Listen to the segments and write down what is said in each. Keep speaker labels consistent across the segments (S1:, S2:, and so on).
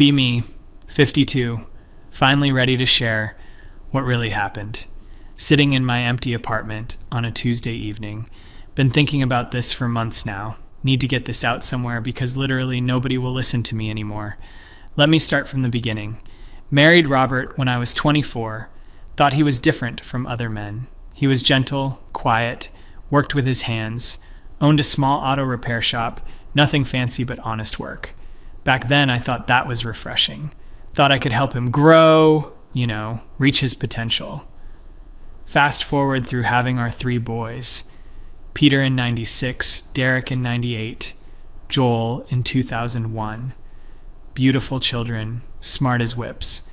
S1: Be me, 52, finally ready to share what really happened. Sitting in my empty apartment on a Tuesday evening. Been thinking about this for months now. Need to get this out somewhere because literally nobody will listen to me anymore. Let me start from the beginning. Married Robert when I was 24. Thought he was different from other men. He was gentle, quiet, worked with his hands, owned a small auto repair shop, nothing fancy but honest work. Back then I thought that was refreshing. Thought I could help him grow, reach his potential. Fast forward through having our 3 boys. Peter in 96, Derek in 98, Joel in 2001. Beautiful children, smart as whips.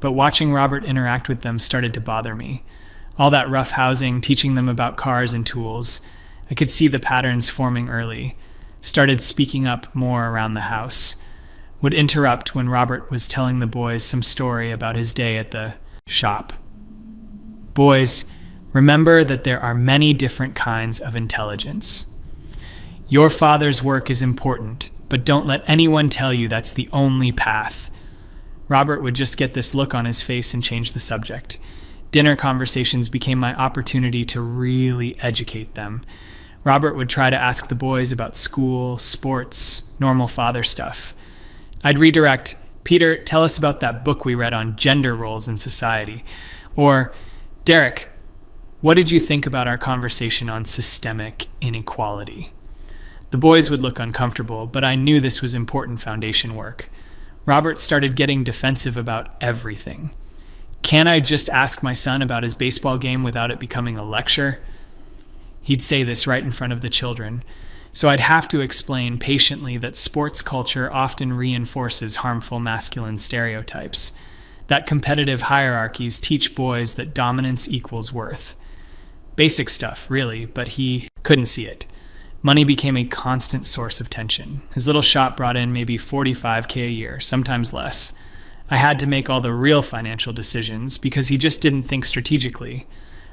S1: But watching Robert interact with them started to bother me. All that rough housing, teaching them about cars and tools. I could see the patterns forming early. Started speaking up more around the house. Would interrupt when Robert was telling the boys some story about his day at the shop. Boys, remember that there are many different kinds of intelligence. Your father's work is important, but don't let anyone tell you that's the only path. Robert would just get this look on his face and change the subject. Dinner conversations became my opportunity to really educate them. Robert would try to ask the boys about school, sports, normal father stuff. I'd redirect, Peter, tell us about that book we read on gender roles in society. Or, Derek, what did you think about our conversation on systemic inequality? The boys would look uncomfortable, but I knew this was important foundation work. Robert started getting defensive about everything. Can't I just ask my son about his baseball game without it becoming a lecture? He'd say this right in front of the children, so I'd have to explain patiently that sports culture often reinforces harmful masculine stereotypes, that competitive hierarchies teach boys that dominance equals worth. Basic stuff, really, but he couldn't see it. Money became a constant source of tension. His little shop brought in maybe $45K a year, sometimes less. I had to make all the real financial decisions because he just didn't think strategically.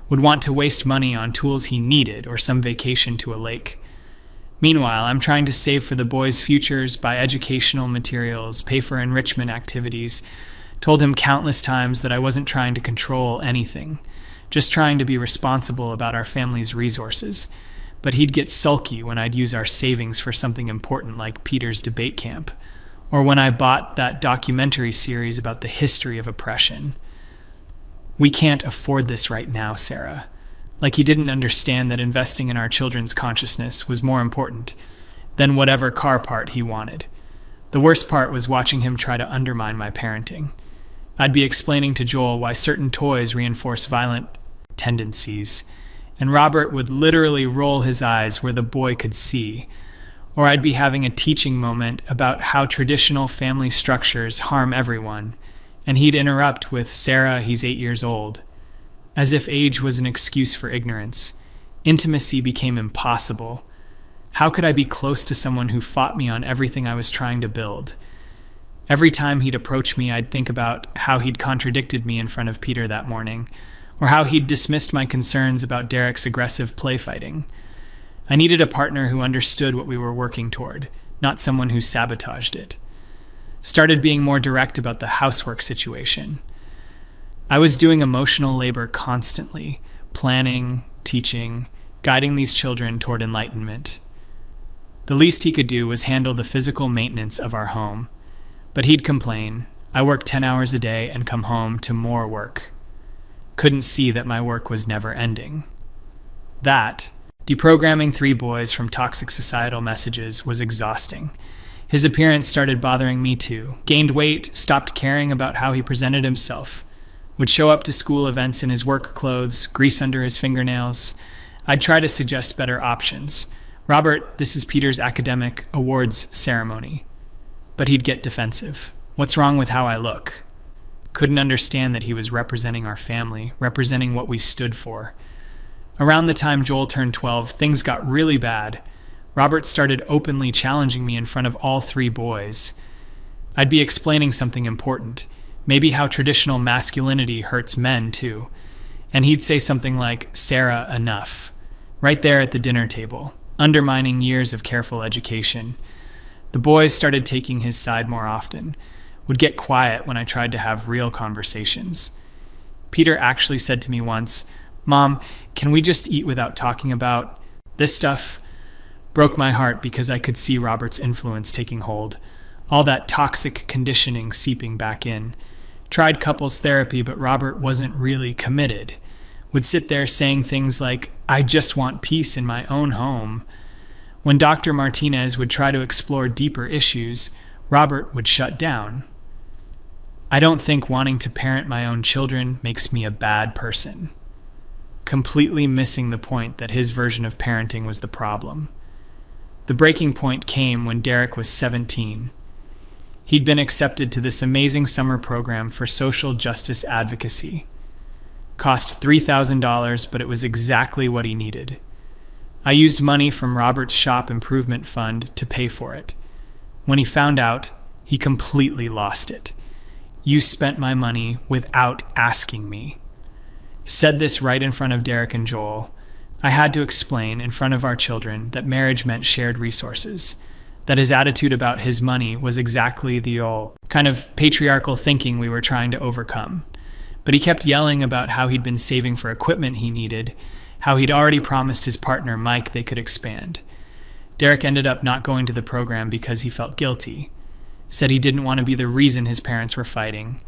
S1: Would want to waste money on tools he needed or some vacation to a lake. Meanwhile, I'm trying to save for the boys' futures, buy educational materials, pay for enrichment activities. Told him countless times that I wasn't trying to control anything, just trying to be responsible about our family's resources. But he'd get sulky when I'd use our savings for something important like Peter's debate camp, or when I bought that documentary series about the history of oppression. We can't afford this right now, Sarah. Like he didn't understand that investing in our children's consciousness was more important than whatever car part he wanted. The worst part was watching him try to undermine my parenting. I'd be explaining to Joel why certain toys reinforce violent tendencies, and Robert would literally roll his eyes where the boy could see. Or I'd be having a teaching moment about how traditional family structures harm everyone, and he'd interrupt with, Sarah, he's 8 years old. As if age was an excuse for ignorance. Intimacy became impossible. How could I be close to someone who fought me on everything I was trying to build? Every time he'd approach me, I'd think about how he'd contradicted me in front of Peter that morning, or how he'd dismissed my concerns about Derek's aggressive play fighting. I needed a partner who understood what we were working toward, not someone who sabotaged it. Started being more direct about the housework situation. I was doing emotional labor constantly, planning, teaching, guiding these children toward enlightenment. The least he could do was handle the physical maintenance of our home. But he'd complain, I work 10 hours a day and come home to more work. Couldn't see that my work was never ending. That, deprogramming 3 boys from toxic societal messages, was exhausting. His appearance started bothering me too. Gained weight, stopped caring about how he presented himself. Would show up to school events in his work clothes, grease under his fingernails. I'd try to suggest better options. Robert, this is Peter's academic awards ceremony. But he'd get defensive. What's wrong with how I look? Couldn't understand that he was representing our family, representing what we stood for. Around the time Joel turned 12, things got really bad. Robert started openly challenging me in front of all 3 boys. I'd be explaining something important, maybe how traditional masculinity hurts men too. And he'd say something like, Sarah, enough, right there at the dinner table, undermining years of careful education. The boys started taking his side more often, would get quiet when I tried to have real conversations. Peter actually said to me once, "Mom, can we just eat without talking about this stuff?" Broke my heart because I could see Robert's influence taking hold, all that toxic conditioning seeping back in. Tried couples therapy, but Robert wasn't really committed. Would sit there saying things like, "I just want peace in my own home." When Dr. Martinez would try to explore deeper issues, Robert would shut down. I don't think wanting to parent my own children makes me a bad person. Completely missing the point that his version of parenting was the problem. The breaking point came when Derek was 17. He'd been accepted to this amazing summer program for social justice advocacy. Cost $3,000, but it was exactly what he needed. I used money from Robert's shop improvement fund to pay for it. When he found out, he completely lost it. "You spent my money without asking me." Said this right in front of Derek and Joel. I had to explain in front of our children that marriage meant shared resources, that his attitude about his money was exactly the old kind of patriarchal thinking we were trying to overcome. But he kept yelling about how he'd been saving for equipment he needed, how he'd already promised his partner Mike they could expand. Derek ended up not going to the program because he felt guilty. Said he didn't want to be the reason his parents were fighting.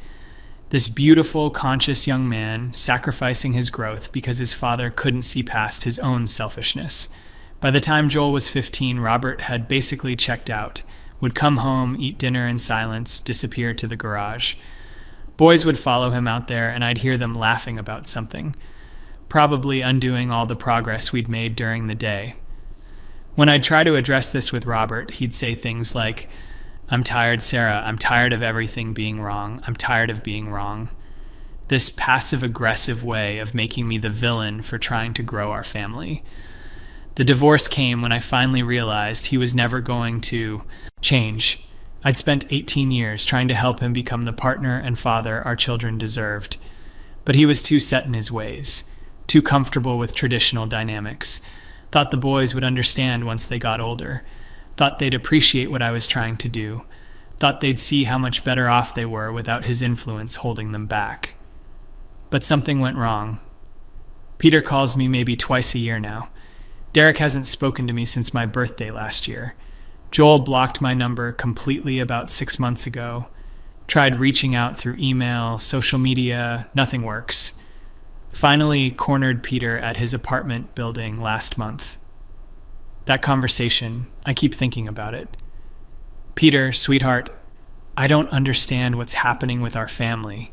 S1: This beautiful, conscious young man sacrificing his growth because his father couldn't see past his own selfishness. By the time Joel was 15, Robert had basically checked out, would come home, eat dinner in silence, disappear to the garage. Boys would follow him out there, and I'd hear them laughing about something, probably undoing all the progress we'd made during the day. When I'd try to address this with Robert, he'd say things like, "I'm tired, Sarah. I'm tired of everything being wrong. I'm tired of being wrong." This passive-aggressive way of making me the villain for trying to grow our family. The divorce came when I finally realized he was never going to change. I'd spent 18 years trying to help him become the partner and father our children deserved. But he was too set in his ways, too comfortable with traditional dynamics. Thought the boys would understand once they got older. Thought they'd appreciate what I was trying to do. Thought they'd see how much better off they were without his influence holding them back. But something went wrong. Peter calls me maybe twice a year now. Derek hasn't spoken to me since my birthday last year. Joel blocked my number completely about 6 months ago. Tried reaching out through email, social media, nothing works. Finally cornered Peter at his apartment building last month. That conversation, I keep thinking about it. "Peter, sweetheart, I don't understand what's happening with our family."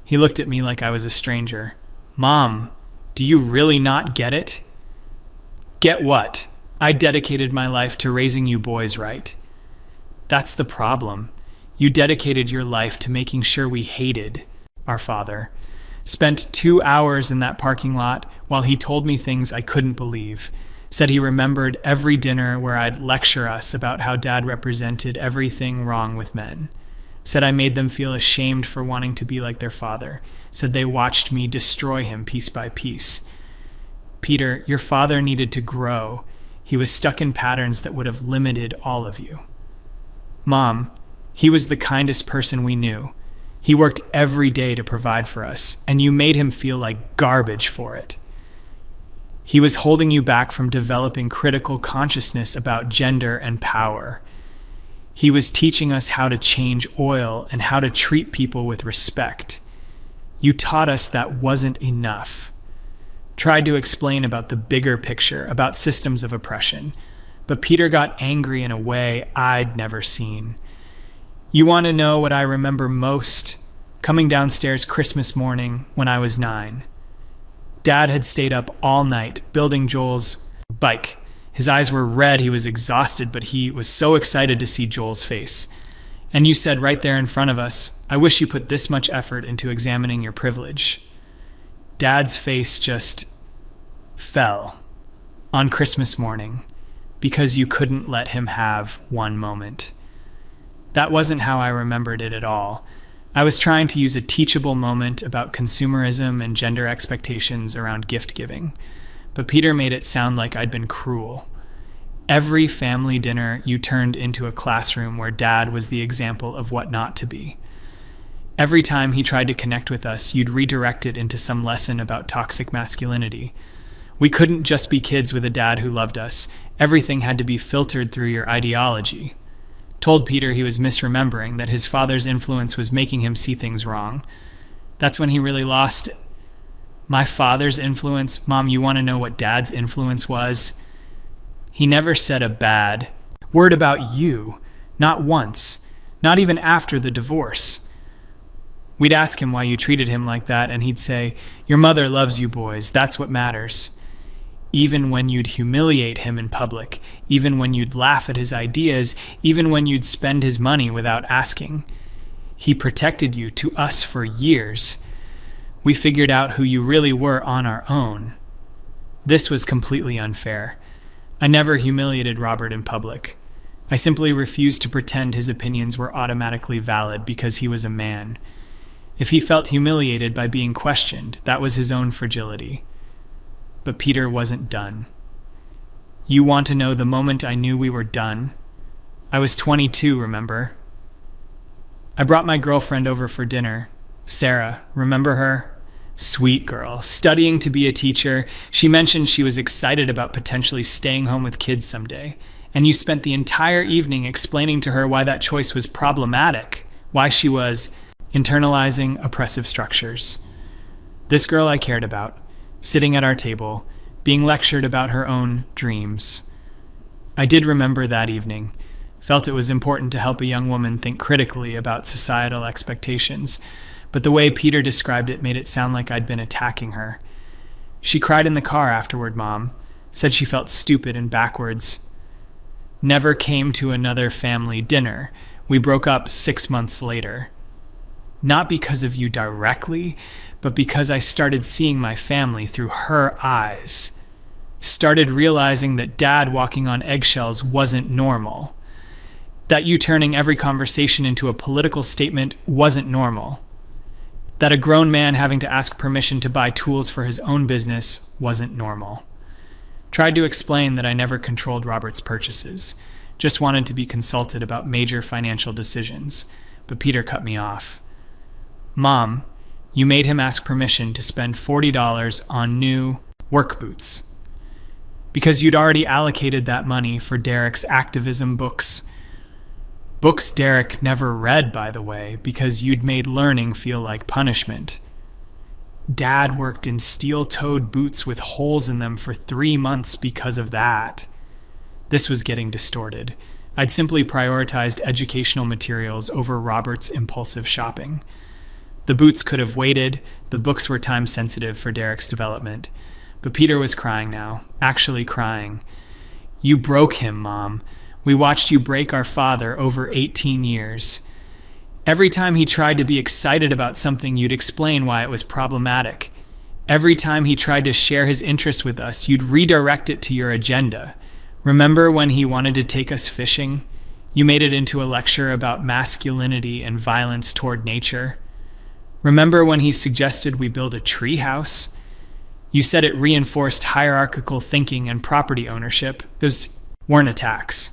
S1: He looked at me like I was a stranger. "Mom, do you really not get it?" "Get what? I dedicated my life to raising you boys right." "That's the problem. You dedicated your life to making sure we hated our father. Spent 2 hours in that parking lot while he told me things I couldn't believe. Said he remembered every dinner where I'd lecture us about how Dad represented everything wrong with men. Said I made them feel ashamed for wanting to be like their father. Said they watched me destroy him piece by piece. Peter, your father needed to grow. He was stuck in patterns that would have limited all of you. Mom, he was the kindest person we knew. He worked every day to provide for us, and you made him feel like garbage for it. He was holding you back from developing critical consciousness about gender and power. He was teaching us how to change oil and how to treat people with respect. You taught us that wasn't enough. Tried to explain about the bigger picture, about systems of oppression, but Peter got angry in a way I'd never seen. You want to know what I remember most? Coming downstairs Christmas morning when I was 9. Dad had stayed up all night building Joel's bike. His eyes were red, he was exhausted, but he was so excited to see Joel's face. And you said right there in front of us, "I wish you put this much effort into examining your privilege." Dad's face just fell on Christmas morning because you couldn't let him have one moment. That wasn't how I remembered it at all. I was trying to use a teachable moment about consumerism and gender expectations around gift giving, but Peter made it sound like I'd been cruel. Every family dinner you turned into a classroom where Dad was the example of what not to be. Every time he tried to connect with us, you'd redirect it into some lesson about toxic masculinity. We couldn't just be kids with a dad who loved us. Everything had to be filtered through your ideology. Told Peter he was misremembering, that his father's influence was making him see things wrong. That's when he really lost it. My father's influence? Mom, you want to know what Dad's influence was? He never said a bad word about you. Not once. Not even after the divorce. We'd ask him why you treated him like that, and he'd say, "Your mother loves you boys. That's what matters." Even when you'd humiliate him in public, even when you'd laugh at his ideas, even when you'd spend his money without asking. He protected you to us for years. We figured out who you really were on our own. This was completely unfair. I never humiliated Robert in public. I simply refused to pretend his opinions were automatically valid because he was a man. If he felt humiliated by being questioned, that was his own fragility. But Peter wasn't done. You want to know the moment I knew we were done? I was 22, remember? I brought my girlfriend over for dinner. Sarah, remember her? Sweet girl, studying to be a teacher. She mentioned she was excited about potentially staying home with kids someday. And you spent the entire evening explaining to her why that choice was problematic, why she was internalizing oppressive structures. This girl I cared about, sitting at our table, being lectured about her own dreams. I did remember that evening, felt it was important to help a young woman think critically about societal expectations, but the way Peter described it made it sound like I'd been attacking her. She cried in the car afterward, Mom, said she felt stupid and backwards. Never came to another family dinner. We broke up 6 months later. Not because of you directly, but because I started seeing my family through her eyes. Started realizing that Dad walking on eggshells wasn't normal. That you turning every conversation into a political statement wasn't normal. That a grown man having to ask permission to buy tools for his own business wasn't normal. Tried to explain that I never controlled Robert's purchases, just wanted to be consulted about major financial decisions, but Peter cut me off. Mom, you made him ask permission to spend $40 on new work boots. Because you'd already allocated that money for Derek's activism books. Books Derek never read, by the way, because you'd made learning feel like punishment. Dad worked in steel-toed boots with holes in them for 3 months because of that. This was getting distorted. I'd simply prioritized educational materials over Robert's impulsive shopping. The boots could have waited, the books were time-sensitive for Derek's development. But Peter was crying now, actually crying. You broke him, Mom. We watched you break our father over 18 years. Every time he tried to be excited about something, you'd explain why it was problematic. Every time he tried to share his interest with us, you'd redirect it to your agenda. Remember when he wanted to take us fishing? You made it into a lecture about masculinity and violence toward nature. Remember when he suggested we build a tree house? You said it reinforced hierarchical thinking and property ownership. Those weren't attacks.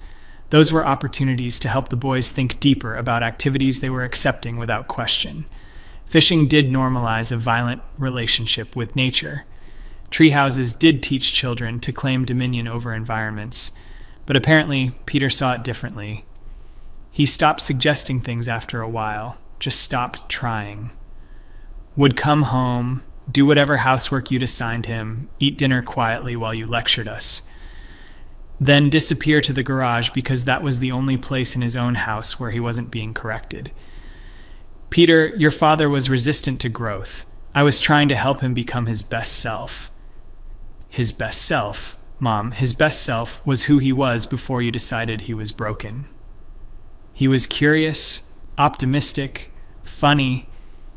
S1: Those were opportunities to help the boys think deeper about activities they were accepting without question. Fishing did normalize a violent relationship with nature. Treehouses did teach children to claim dominion over environments. But apparently, Peter saw it differently. He stopped suggesting things after a while, just stopped trying. Would come home, do whatever housework you'd assigned him, eat dinner quietly while you lectured us. Then disappear to the garage because that was the only place in his own house where he wasn't being corrected. Peter, your father was resistant to growth. I was trying to help him become his best self. His best self, Mom, his best self was who he was before you decided he was broken. He was curious, optimistic, funny.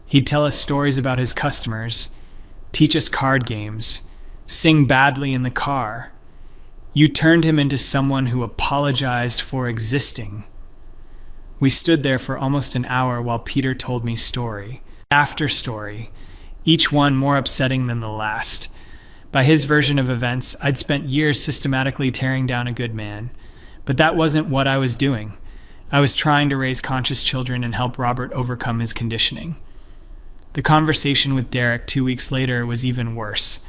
S1: He'd tell us stories about his customers, teach us card games, sing badly in the car. You turned him into someone who apologized for existing. We stood there for almost an hour while Peter told me story after story, each one more upsetting than the last. By his version of events, I'd spent years systematically tearing down a good man. But that wasn't what I was doing. I was trying to raise conscious children and help Robert overcome his conditioning. The conversation with Derek 2 weeks later was even worse.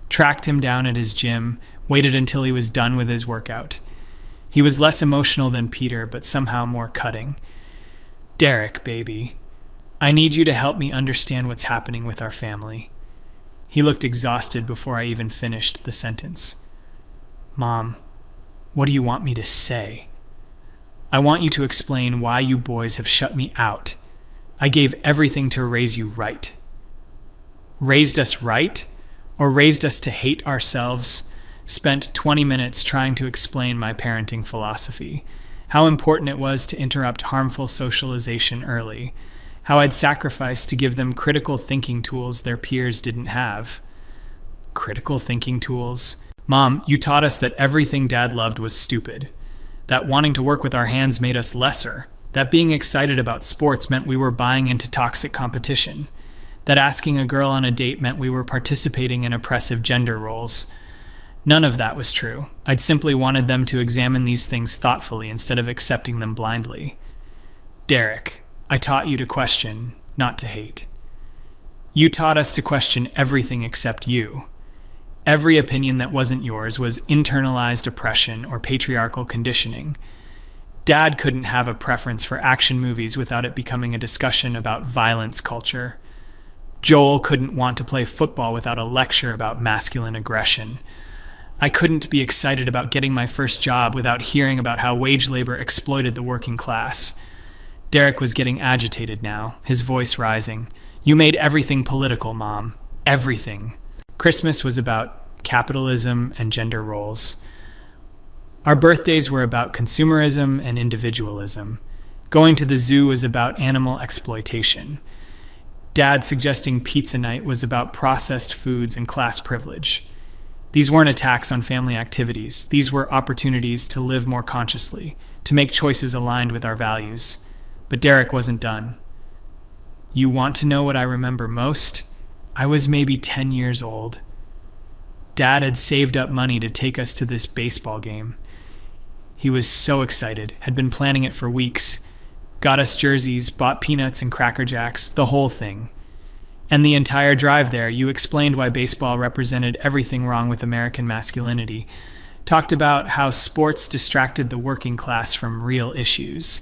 S1: Tracked him down at his gym, waited until he was done with his workout. He was less emotional than Peter, but somehow more cutting. "Derek, baby, I need you to help me understand what's happening with our family." He looked exhausted before I even finished the sentence. "Mom, what do you want me to say?" "I want you to explain why you boys have shut me out. I gave everything to raise you right." Raised us right? Or raised us to hate ourselves? Spent 20 minutes trying to explain my parenting philosophy. How important it was to interrupt harmful socialization early. How I'd sacrificed to give them critical thinking tools their peers didn't have. Critical thinking tools? "Mom, you taught us that everything Dad loved was stupid. That wanting to work with our hands made us lesser. That being excited about sports meant we were buying into toxic competition. That asking a girl on a date meant we were participating in oppressive gender roles." None of that was true. I'd simply wanted them to examine these things thoughtfully instead of accepting them blindly. "Derek, I taught you to question, not to hate. You taught us to question everything except you. Every opinion that wasn't yours was internalized oppression or patriarchal conditioning. Dad couldn't have a preference for action movies without it becoming a discussion about violence culture. Joel couldn't want to play football without a lecture about masculine aggression. I couldn't be excited about getting my first job without hearing about how wage labor exploited the working class." Derek was getting agitated now, his voice rising. "You made everything political, Mom. Everything." Christmas was about capitalism and gender roles. Our birthdays were about consumerism and individualism. Going to the zoo was about animal exploitation. Dad suggesting pizza night was about processed foods and class privilege. These weren't attacks on family activities. These were opportunities to live more consciously, to make choices aligned with our values. But Derek wasn't done. "You want to know what I remember most? I was maybe 10 years old. Dad had saved up money to take us to this baseball game. He was so excited, had been planning it for weeks, got us jerseys, bought peanuts and Cracker Jacks, the whole thing. And the entire drive there, you explained why baseball represented everything wrong with American masculinity. Talked about how sports distracted the working class from real issues.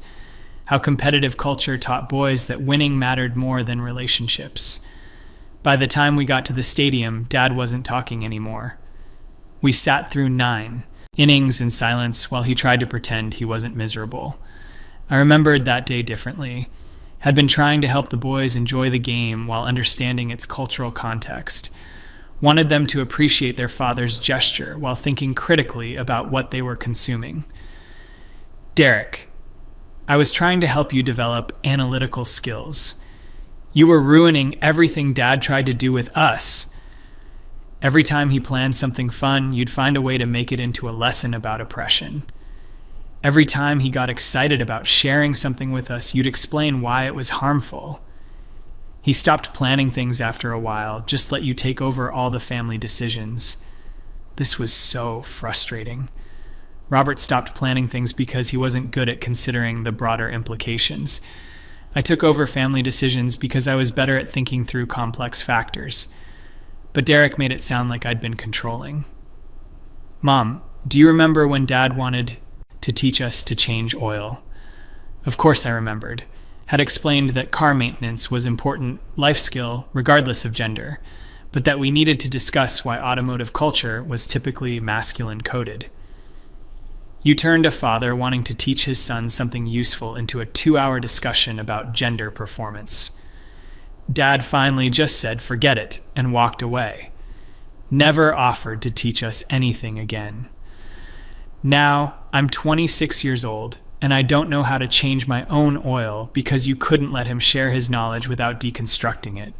S1: How competitive culture taught boys that winning mattered more than relationships. By the time we got to the stadium, Dad wasn't talking anymore. We sat through 9 innings in silence while he tried to pretend he wasn't miserable. I remembered that day differently. Had been trying to help the boys enjoy the game while understanding its cultural context. Wanted them to appreciate their father's gesture while thinking critically about what they were consuming. "Derek, I was trying to help you develop analytical skills. You were ruining everything Dad tried to do with us. Every time he planned something fun, you'd find a way to make it into a lesson about oppression. Every time he got excited about sharing something with us, you'd explain why it was harmful. He stopped planning things after a while, just let you take over all the family decisions. This was so frustrating. Robert stopped planning things because he wasn't good at considering the broader implications. I took over family decisions because I was better at thinking through complex factors. But Derek made it sound like I'd been controlling. Mom, do you remember when Dad wanted to teach us to change oil? Of course I remembered. Had explained that car maintenance was important life skill regardless of gender, but that we needed to discuss why automotive culture was typically masculine coded. You turned a father wanting to teach his son something useful into a 2-hour discussion about gender performance. Dad finally just said forget it and walked away. Never offered to teach us anything again. Now, I'm 26 years old, and I don't know how to change my own oil because you couldn't let him share his knowledge without deconstructing it.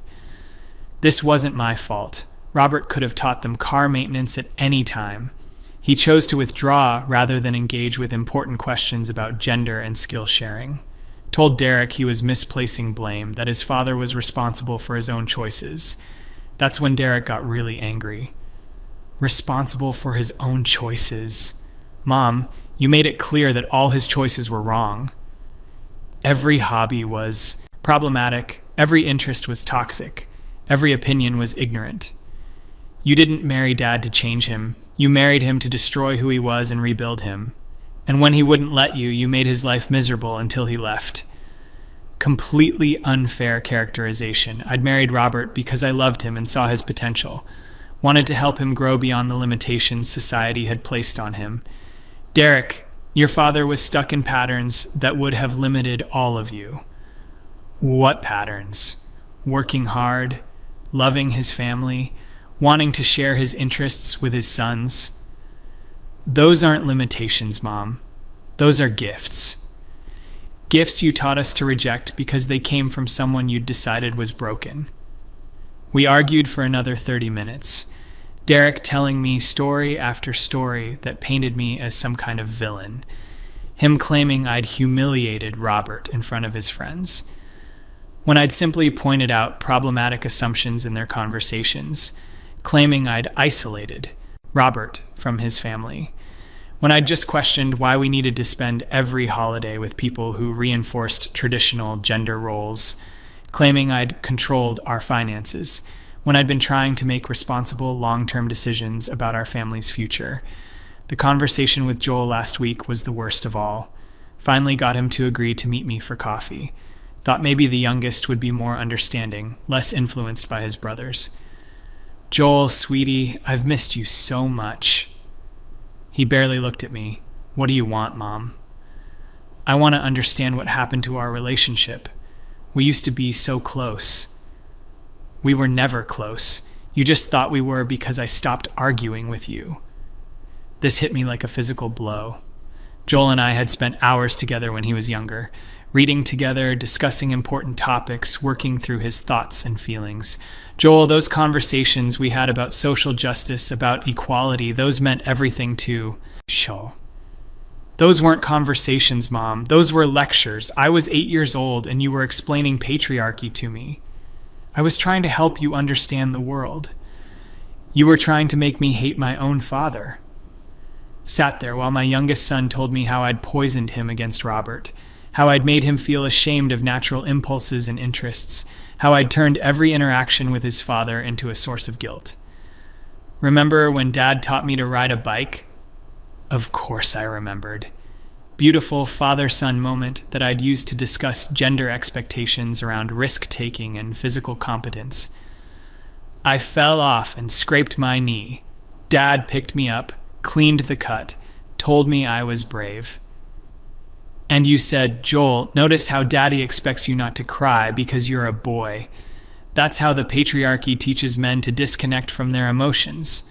S1: This wasn't my fault. Robert could have taught them car maintenance at any time. He chose to withdraw rather than engage with important questions about gender and skill sharing. Told Derek he was misplacing blame, that his father was responsible for his own choices. That's when Derek got really angry. responsible for his own choices. Mom, you made it clear that all his choices were wrong. Every hobby was problematic, every interest was toxic, every opinion was ignorant. You didn't marry Dad to change him. You married him to destroy who he was and rebuild him. And when he wouldn't let you, you made his life miserable until he left. Completely unfair characterization. I'd married Robert because I loved him and saw his potential. Wanted to help him grow beyond the limitations society had placed on him. Derek, your father was stuck in patterns that would have limited all of you. What patterns? Working hard, loving his family, wanting to share his interests with his sons. Those aren't limitations, Mom. Those are gifts. Gifts you taught us to reject because they came from someone you'd decided was broken. We argued for another 30 minutes, Derek telling me story after story that painted me as some kind of villain, him claiming I'd humiliated Robert in front of his friends, when I'd simply pointed out problematic assumptions in their conversations, claiming I'd isolated Robert from his family, when I'd just questioned why we needed to spend every holiday with people who reinforced traditional gender roles, claiming I'd controlled our finances, when I'd been trying to make responsible long-term decisions about our family's future. The conversation with Joel last week was the worst of all. Finally got him to agree to meet me for coffee. Thought maybe the youngest would be more understanding, less influenced by his brothers. Joel, sweetie, I've missed you so much. He barely looked at me. What do you want, Mom? I want to understand what happened to our relationship. We used to be so close. We were never close. You just thought we were because I stopped arguing with you. This hit me like a physical blow. Joel and I had spent hours together when he was younger, reading together, discussing important topics, working through his thoughts and feelings. Joel, those conversations we had about social justice, about equality, those meant everything to Shaw. Those weren't conversations, Mom. Those were lectures. I was 8 years old and you were explaining patriarchy to me. I was trying to help you understand the world. You were trying to make me hate my own father. Sat there while my youngest son told me how I'd poisoned him against Robert, how I'd made him feel ashamed of natural impulses and interests, how I'd turned every interaction with his father into a source of guilt. Remember when Dad taught me to ride a bike? Of course I remembered. Beautiful father-son moment that I'd used to discuss gender expectations around risk-taking and physical competence. I fell off and scraped my knee. Dad picked me up, cleaned the cut, told me I was brave. And you said, Joel, notice how Daddy expects you not to cry because you're a boy. That's how the patriarchy teaches men to disconnect from their emotions.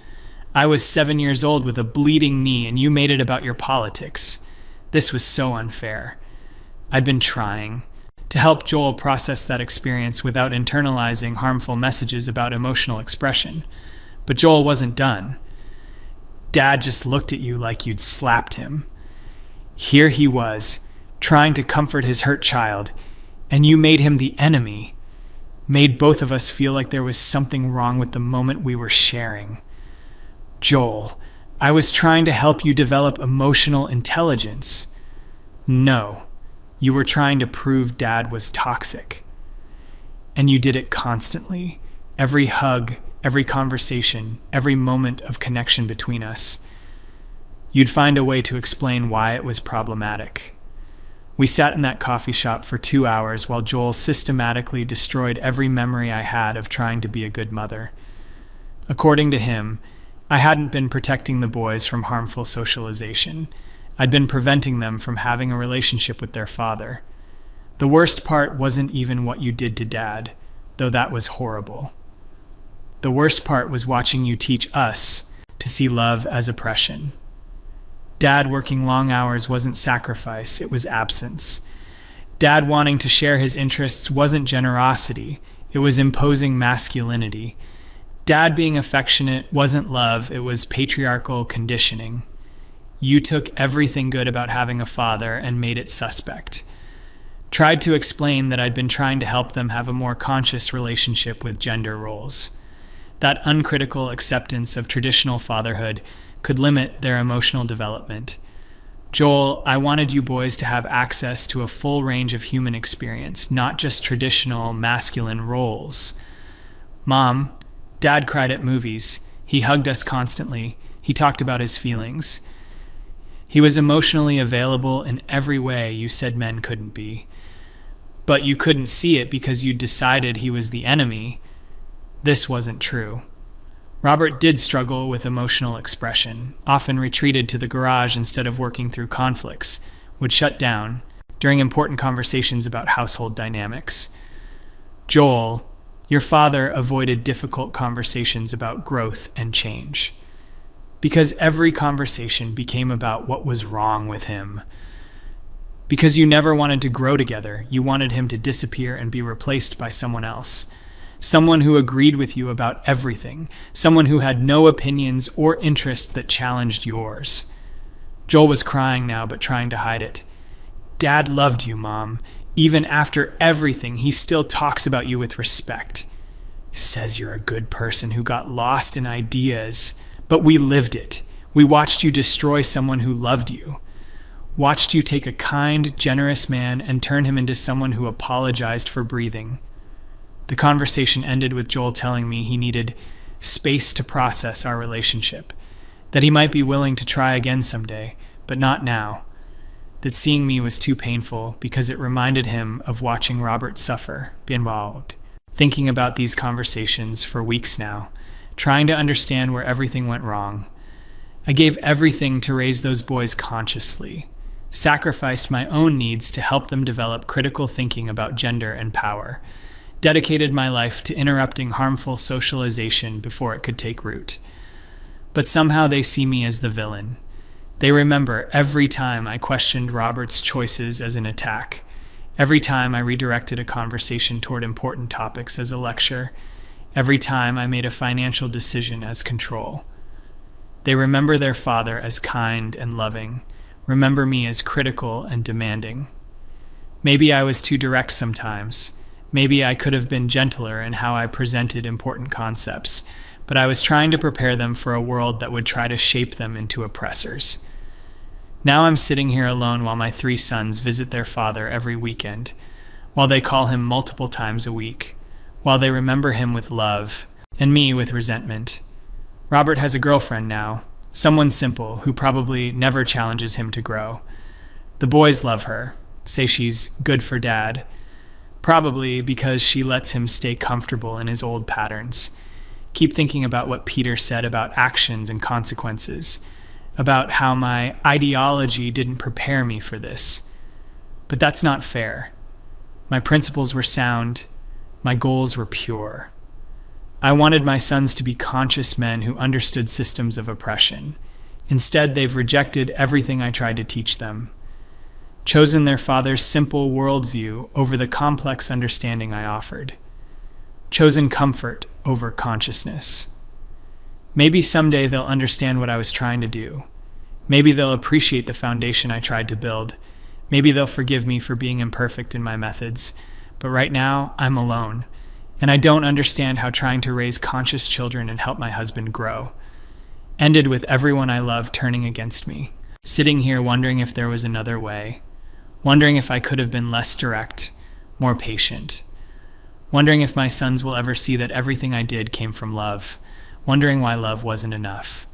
S1: I was 7 years old with a bleeding knee and you made it about your politics. This was so unfair. I'd been trying to help Joel process that experience without internalizing harmful messages about emotional expression. But Joel wasn't done. Dad just looked at you like you'd slapped him. Here he was, trying to comfort his hurt child, and you made him the enemy, made both of us feel like there was something wrong with the moment we were sharing. Joel, I was trying to help you develop emotional intelligence. No, you were trying to prove Dad was toxic. And you did it constantly. Every hug, every conversation, every moment of connection between us. You'd find a way to explain why it was problematic. We sat in that coffee shop for 2 hours while Joel systematically destroyed every memory I had of trying to be a good mother. According to him, I hadn't been protecting the boys from harmful socialization. I'd been preventing them from having a relationship with their father. The worst part wasn't even what you did to Dad, though that was horrible. The worst part was watching you teach us to see love as oppression. Dad working long hours wasn't sacrifice, it was absence. Dad wanting to share his interests wasn't generosity, it was imposing masculinity. Dad being affectionate wasn't love, it was patriarchal conditioning. You took everything good about having a father and made it suspect. Tried to explain that I'd been trying to help them have a more conscious relationship with gender roles. That uncritical acceptance of traditional fatherhood could limit their emotional development. Joel, I wanted you boys to have access to a full range of human experience, not just traditional masculine roles. Mom, Dad cried at movies. He hugged us constantly. He talked about his feelings. He was emotionally available in every way you said men couldn't be. But you couldn't see it because you decided he was the enemy. This wasn't true. Robert did struggle with emotional expression, often retreated to the garage instead of working through conflicts, would shut down during important conversations about household dynamics. Joel, your father avoided difficult conversations about growth and change, because every conversation became about what was wrong with him. Because you never wanted to grow together, you wanted him to disappear and be replaced by someone else. Someone who agreed with you about everything. Someone who had no opinions or interests that challenged yours. Joel was crying now, but trying to hide it. Dad loved you, Mom. Even after everything, he still talks about you with respect. Says you're a good person who got lost in ideas. But we lived it. We watched you destroy someone who loved you. Watched you take a kind, generous man and turn him into someone who apologized for breathing. The conversation ended with Joel telling me he needed space to process our relationship, that he might be willing to try again someday, but not now, that seeing me was too painful because it reminded him of watching Robert suffer, be involved. Thinking about these conversations for weeks now, trying to understand where everything went wrong. I gave everything to raise those boys consciously, sacrificed my own needs to help them develop critical thinking about gender and power, dedicated my life to interrupting harmful socialization before it could take root. But somehow they see me as the villain. They remember every time I questioned Robert's choices as an attack, every time I redirected a conversation toward important topics as a lecture, every time I made a financial decision as control. They remember their father as kind and loving, remember me as critical and demanding. Maybe I was too direct sometimes. Maybe I could have been gentler in how I presented important concepts, but I was trying to prepare them for a world that would try to shape them into oppressors. Now I'm sitting here alone while my 3 sons visit their father every weekend, while they call him multiple times a week, while they remember him with love, and me with resentment. Robert has a girlfriend now, someone simple who probably never challenges him to grow. The boys love her, say she's good for Dad, probably because she lets him stay comfortable in his old patterns. Keep thinking about what Peter said about actions and consequences, about how my ideology didn't prepare me for this. But that's not fair. My principles were sound. My goals were pure. I wanted my sons to be conscious men who understood systems of oppression. Instead, they've rejected everything I tried to teach them, chosen their father's simple worldview over the complex understanding I offered, chosen comfort over consciousness. Maybe someday they'll understand what I was trying to do. Maybe they'll appreciate the foundation I tried to build. Maybe they'll forgive me for being imperfect in my methods. But right now, I'm alone, and I don't understand how trying to raise conscious children and help my husband grow ended with everyone I love turning against me, sitting here wondering if there was another way, wondering if I could have been less direct, more patient, wondering if my sons will ever see that everything I did came from love, wondering why love wasn't enough.